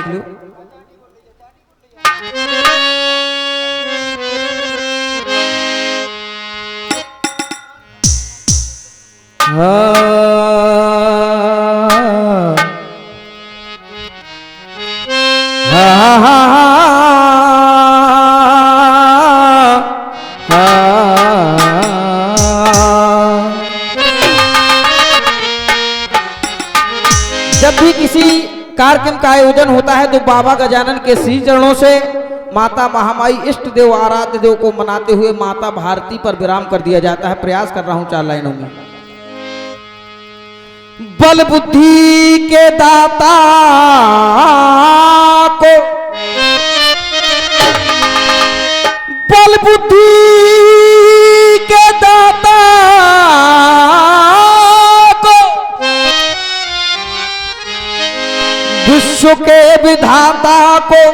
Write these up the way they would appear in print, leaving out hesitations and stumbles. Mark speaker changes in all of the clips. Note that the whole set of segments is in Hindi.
Speaker 1: देख लो। जब भी किसी कार्यक्रम का आयोजन होता है तो बाबा गजानन के श्री चरणों से माता महामाई इष्ट देव आराध्य देव को मनाते हुए माता भारती पर विराम कर दिया जाता है। प्रयास कर रहा हूं 4 लाइनों में। बल बुद्धि के दाता को, बल बुद्धि के दाता को, विश्व के विधाता को,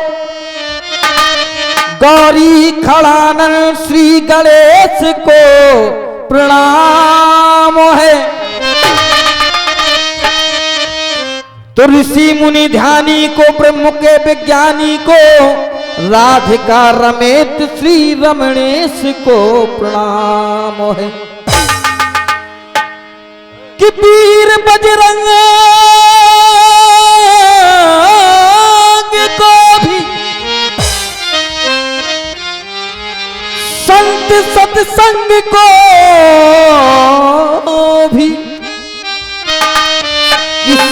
Speaker 1: गौरी खड़ानन श्री गणेश को प्रणाम है। तो ऋषि मुनि ध्यानी को, ब्रह्म के विज्ञानी को, राधिका रमेश श्री रमणेश को प्रणाम है। कि वीर बजरंग को भी, संत सत्संग को भी,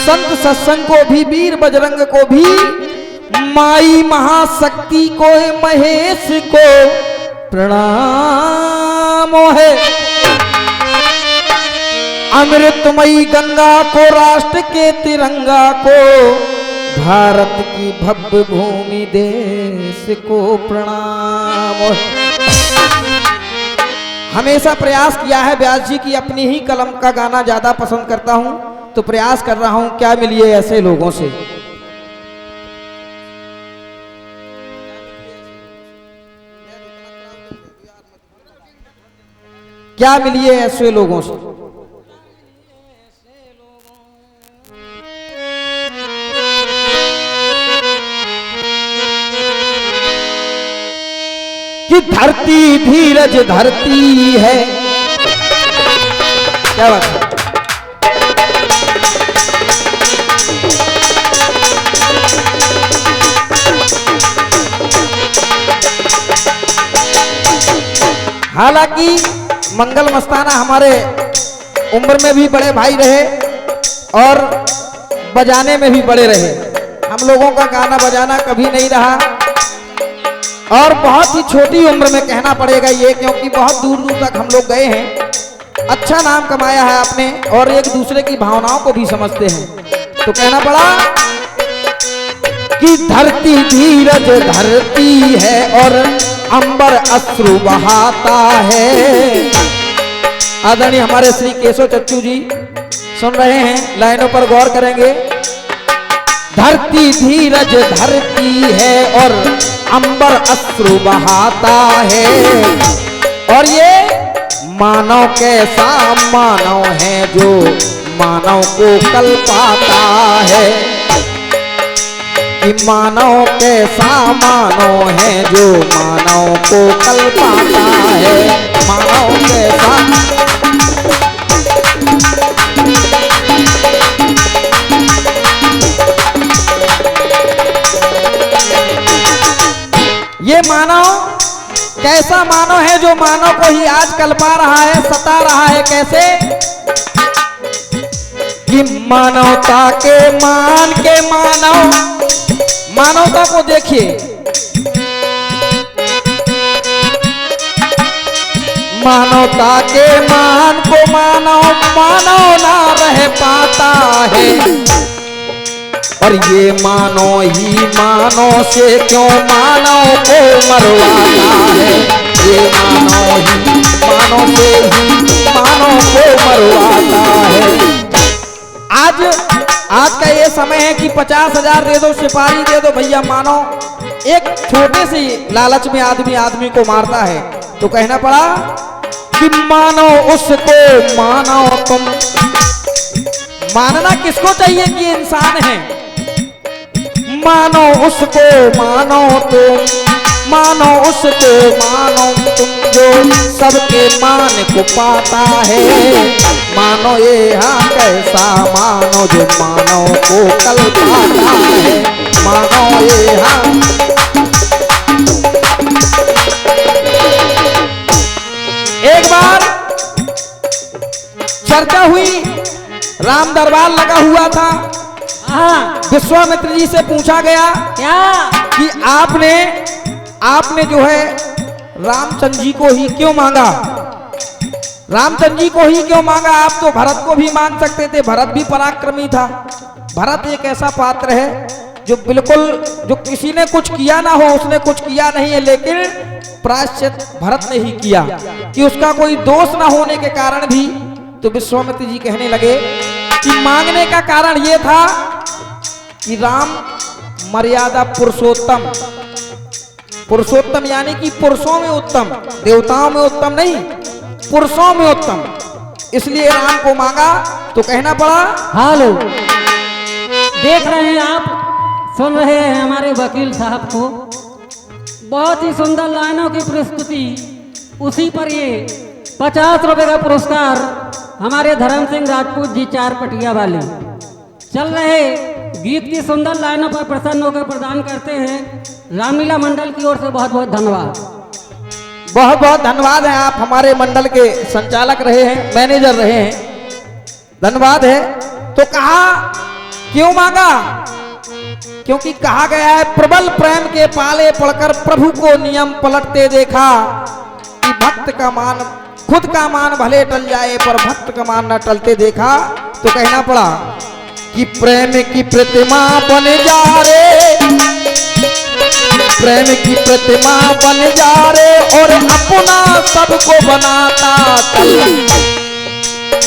Speaker 1: संत सत्संग को भी, वीर बजरंग को भी, माई महाशक्ति को, महेश को प्रणाम है। अमृतमयी गंगा को, राष्ट्र के तिरंगा को, भारत की भव्य भूमि देश को प्रणाम है। हमेशा प्रयास किया है व्यास जी की अपनी ही कलम का गाना ज्यादा पसंद करता हूं, तो प्रयास कर रहा हूं क्या मिलिए ऐसे लोगों से। क्या मिलिए ऐसे लोगों से। कि धरती धीरज धरती है, क्या बात है। हालांकि मंगल मस्ताना हमारे उम्र में भी बड़े भाई रहे और बजाने में भी बड़े रहे। हम लोगों का गाना बजाना कभी नहीं रहा और बहुत ही छोटी उम्र में कहना पड़ेगा ये, क्योंकि बहुत दूर दूर तक हम लोग गए हैं। अच्छा नाम कमाया है आपने और एक दूसरे की भावनाओं को भी समझते हैं, तो कहना पड़ा कि धरती धीरज धरती है और अंबर अश्रु बहाता है। आदरणीय हमारे श्री केशव चच्चू जी सुन रहे हैं, लाइनों पर गौर करेंगे। धरती धीरज धरती है और अंबर अश्रु बहाता है, और ये मानव कैसा मानव है जो मानव को कल पाता है। कि मानव कैसा मानव है जो मानव को कल पाता है। मानव कैसा, ये मानव कैसा मानव है जो मानव को ही आज कल पा रहा है, सता रहा है। कैसे कि मानवता के मान के मानव, मानवता को देखिए, मानवता के मान को मानव मानव ना रह पाता है। और ये मानो ही मानो से क्यों मानव को मरवाता है। ये मानो ही मानो से ही मानव को मरवाता है। आज का ये समय है कि 50,000 दे दो, सिपाही दे दो भैया, मानो एक छोटे से लालच में आदमी को मारता है। तो कहना पड़ा कि मानो उसको मानो तुम। मानना किसको चाहिए कि इंसान है, मानो उसको मानो तुम, मानो उसको मानो तुम जो सबके मान को पाता है। मानो ये हाँ कैसा मानो जो मानो को कल पाता है। मानो ये हाँ। एक बार चर्चा हुई, राम दरबार लगा हुआ था।
Speaker 2: हाँ,
Speaker 1: विश्वामित्र जी से पूछा गया
Speaker 2: क्या
Speaker 1: कि आपने जो है रामचंद्र जी को ही क्यों मांगा, रामचंद्र जी को ही क्यों मांगा? आप तो भरत को भी मांग सकते थे, भरत भी पराक्रमी था। भरत एक ऐसा पात्र है जो बिल्कुल, जो किसी ने कुछ किया ना हो, उसने कुछ किया नहीं है, लेकिन प्रायश्चित भरत ने ही किया कि उसका कोई दोष ना होने के कारण भी। तो विश्वामित्र जी कहने लगे कि मांगने का कारण यह था कि राम मर्यादा पुरुषोत्तम, पुरुषोत्तम यानी कि पुरुषों में उत्तम, देवताओं में उत्तम नहीं, पुरुषों में उत्तम, इसलिए राम को मांगा। तो कहना पड़ा।
Speaker 2: हेलो, देख रहे हैं आप, सुन रहे हैं हमारे वकील साहब को। बहुत ही सुंदर लाइनों की प्रस्तुति, उसी पर ये 50 रुपए का पुरस्कार हमारे धर्म सिंह राजपूत जी 4 पटिया वाले चल रहे गीत की सुंदर लाइनों पर प्रसन्न होकर प्रदान करते हैं। रामलीला मंडल की ओर से बहुत बहुत धन्यवाद।
Speaker 1: बहुत बहुत धन्यवाद है, आप हमारे मंडल के संचालक रहे हैं, मैनेजर रहे हैं, धन्यवाद है। तो कहा क्यों मांगा? क्योंकि कहा गया है प्रबल प्रेम के पाले पड़कर प्रभु को नियम पलटते देखा कि भक्त का मान, खुद का मान भले टल जाए पर भक्त का मान न टलते देखा। तो कहना पड़ा कि प्रेम की प्रतिमा बन जा रे, प्रेम की प्रतिमा बन जा रे और अपना सबको बनाता चल।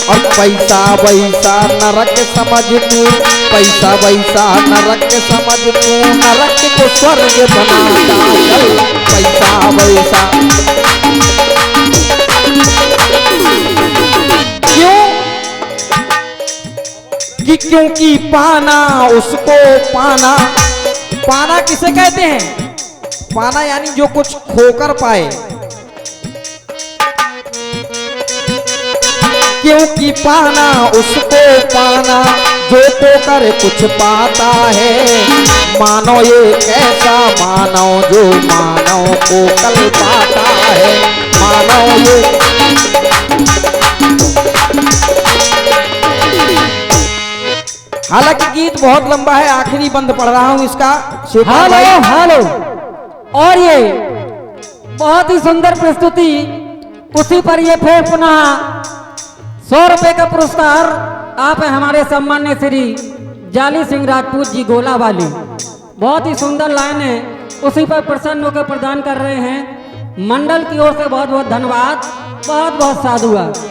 Speaker 1: और पैसा वैसा नरक समझ तू, पैसा वैसा नरक समझ तू, नरक को स्वर्ग बनाता चल। पैसा वैसा क्यों? कि क्योंकि पाना उसको पाना, पाना किसे कहते हैं? पाना यानी जो कुछ खोकर पाए। क्योंकि पाना उसको पाना जो खोकर कुछ पाता है। मानो ये कैसा मानो जो मानव को कल पाता है। मानो ये हालांकि गीत बहुत लंबा है, आखिरी बंद पढ़ रहा हूं इसका।
Speaker 2: हेलो हेलो, और ये बहुत ही सुंदर प्रस्तुति, उसी पर ये फिर पुनः 100 रुपए का पुरस्कार आप है हमारे सम्मान्य श्री जाली सिंह राजपूत जी गोला वाली। बहुत ही सुंदर लाइन है, उसी पर प्रसन्न होकर प्रदान कर रहे हैं। मंडल की ओर से बहुत बहुत धन्यवाद, बहुत बहुत साधुवाद।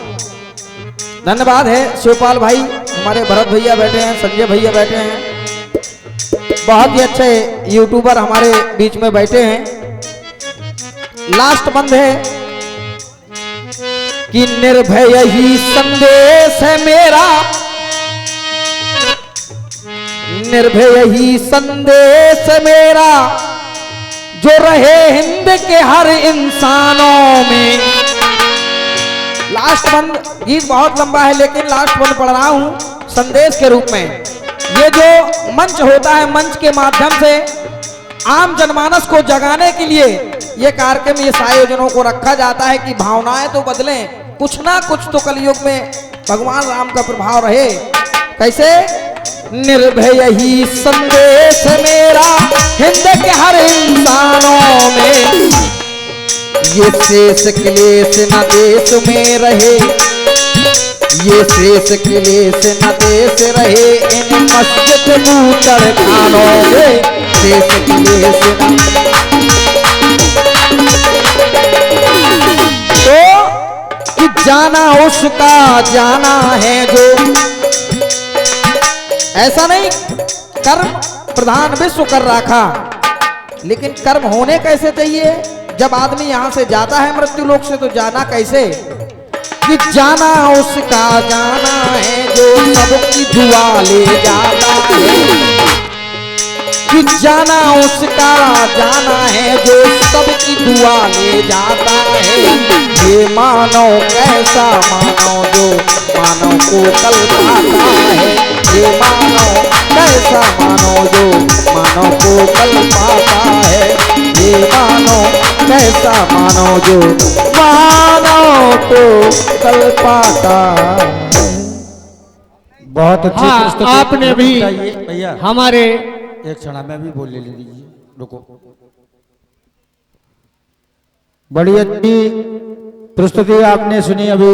Speaker 1: धन्यवाद है शिवपाल भाई, हमारे भरत भैया बैठे हैं, संजय भैया बैठे हैं, बहुत ही अच्छे यूट्यूबर हमारे बीच में बैठे हैं। लास्ट बंद है कि निर्भय ही संदेश है मेरा, निर्भय ही संदेश मेरा जो रहे हिंद के हर इंसानों में। लास्ट बंद, गीत बहुत लंबा है लेकिन लास्ट बंद पढ़ रहा हूं संदेश के रूप में। ये जो मंच होता है, मंच के माध्यम से आम जनमानस को जगाने के लिए ये कार्यक्रम, ये आयोजनों को रखा जाता है कि भावनाएं तो बदलें, कुछ ना कुछ तो कलयुग में भगवान राम का प्रभाव रहे। कैसे? निर्भय ही संदेश मेरा हिंद के हर इंसानों में, ये शेष क्लेश न देश में रहे, ये शेष क्लेश न देश रहे इन मस्जिद बूचड़ खानों में। शेष क्लेश न, तो कि जाना उसका जाना है जो, ऐसा नहीं कर्म प्रधान विश्व कर रखा, लेकिन कर्म होने कैसे चाहिए? जब आदमी यहां से जाता है मृत्यु लोक से तो जाना कैसे? कि जाना उसका जाना है जो सबकी दुआ ले जाता है। कि जाना उसका जाना है जो सबकी दुआ ले जाता है। ये मानव कैसा मानव जो मानव को कल पाता है। ये मानव कैसा मानव जो मानव को कल पाता है। ये मानव कैसा मानव जो मानव को कल पाता है। बहुत अच्छी
Speaker 3: हाँ,
Speaker 1: प्रस्तुति
Speaker 3: आपने भी
Speaker 1: बताइए भैया।
Speaker 3: हमारे
Speaker 1: एक क्षण में भी बोल ले लीजिए, रुको। बड़ी अच्छी प्रस्तुति आपने सुनी अभी।